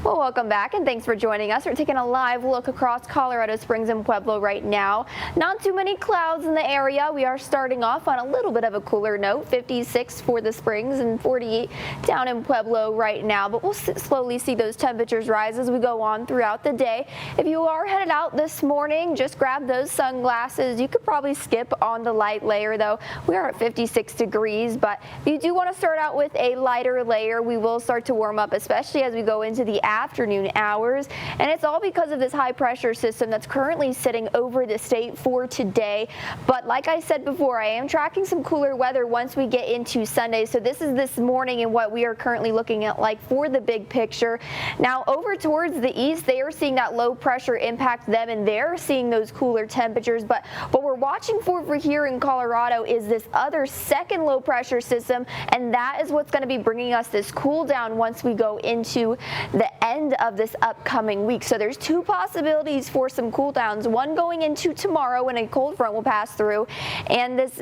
Well, welcome back and thanks for joining us. We're taking a live look across Colorado Springs and Pueblo right now. Not too many clouds in the area. We are starting off on a little bit of a cooler note, 56 for the Springs and 48 down in Pueblo right now. But we'll slowly see those temperatures rise as we go on throughout the day. If you are headed out this morning, just grab those sunglasses. You could probably skip on the light layer though. We are at 56 degrees, but if you do want to start out with a lighter layer, we will start to warm up, especially as we go into the afternoon hours, and it's all because of this high pressure system that's currently sitting over the state for today. But like I said before, I am tracking some cooler weather once we get into Sunday. So this is this morning and what we are currently looking at like for the big picture. Now over towards the east, they are seeing that low pressure impact them and they're seeing those cooler temperatures. But what we're watching for here in Colorado is this other second low pressure system, and that is what's going to be bringing us this cool down once we go into the end of this upcoming week. So there's two possibilities for some cool downs, one going into tomorrow when a cold front will pass through, and this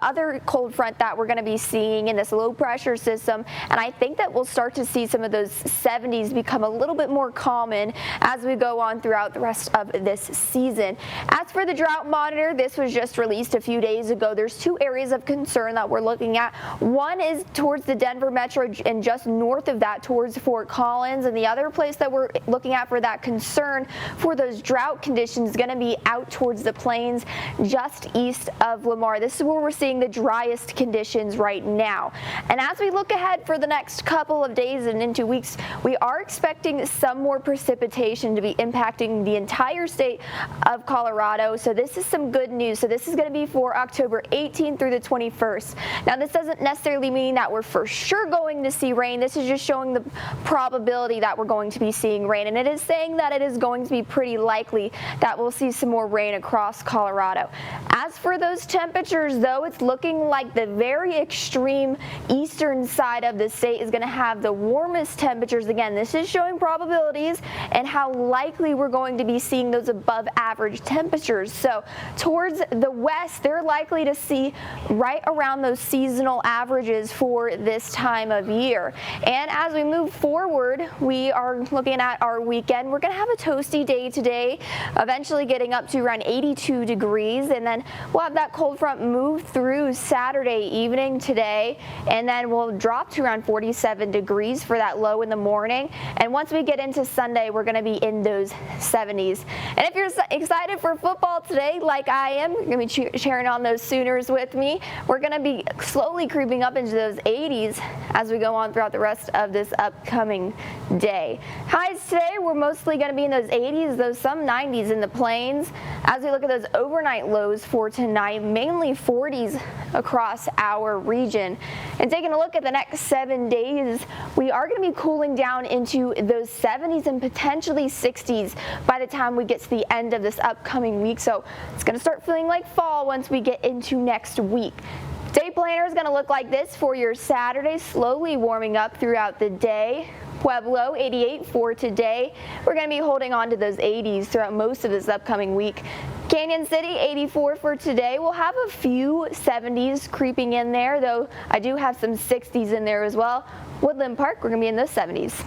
other cold front that we're going to be seeing in this low pressure system. And I think that we'll start to see some of those 70s become a little bit more common as we go on throughout the rest of this season. As for the drought monitor, this was just released a few days ago. There's two areas of concern that we're looking at. One is towards the Denver metro and just north of that towards Fort Collins, and the other place that we're looking at for that concern for those drought conditions is going to be out towards the plains just east of Lamar. This is where we're seeing the driest conditions right now. And as we look ahead for the next couple of days and into weeks, we are expecting some more precipitation to be impacting the entire state of Colorado. So this is some good news. So this is going to be for October 18th through the 21st. Now this doesn't necessarily mean that we're for sure going to see rain. This is just showing the probability that we're going to be seeing rain, and it is saying that it is going to be pretty likely that we'll see some more rain across Colorado. As for those temperatures though, it's looking like the very extreme eastern side of the state is going to have the warmest temperatures. Again, this is showing probabilities and how likely we're going to be seeing those above average temperatures. So towards the west, they're likely to see right around those seasonal averages for this time of year. And as we move forward, we are looking at our weekend. We're going to have a toasty day today, eventually getting up to around 82 degrees, and then we'll have that cold front move through Saturday evening today, and then we'll drop to around 47 degrees for that low in the morning. And once we get into Sunday, we're going to be in those 70s. And if you're excited for football today, like I am, you're going to be cheering on those Sooners with me. We're going to be slowly creeping up into those 80s as we go on throughout the rest of this upcoming day. Highs today, we're mostly going to be in those 80s, though some 90s in the plains. As we look at those overnight lows for tonight, mainly 40s across our region. And taking a look at the next 7 days, we are going to be cooling down into those 70s and potentially 60s by the time we get to the end of this upcoming week. So it's going to start feeling like fall once we get into next week. Day planner is going to look like this for your Saturday, slowly warming up throughout the day. Pueblo, 88 for today. We're going to be holding on to those 80s throughout most of this upcoming week. Canyon City, 84 for today. We'll have a few 70s creeping in there, though I do have some 60s in there as well. Woodland Park, we're going to be in those 70s.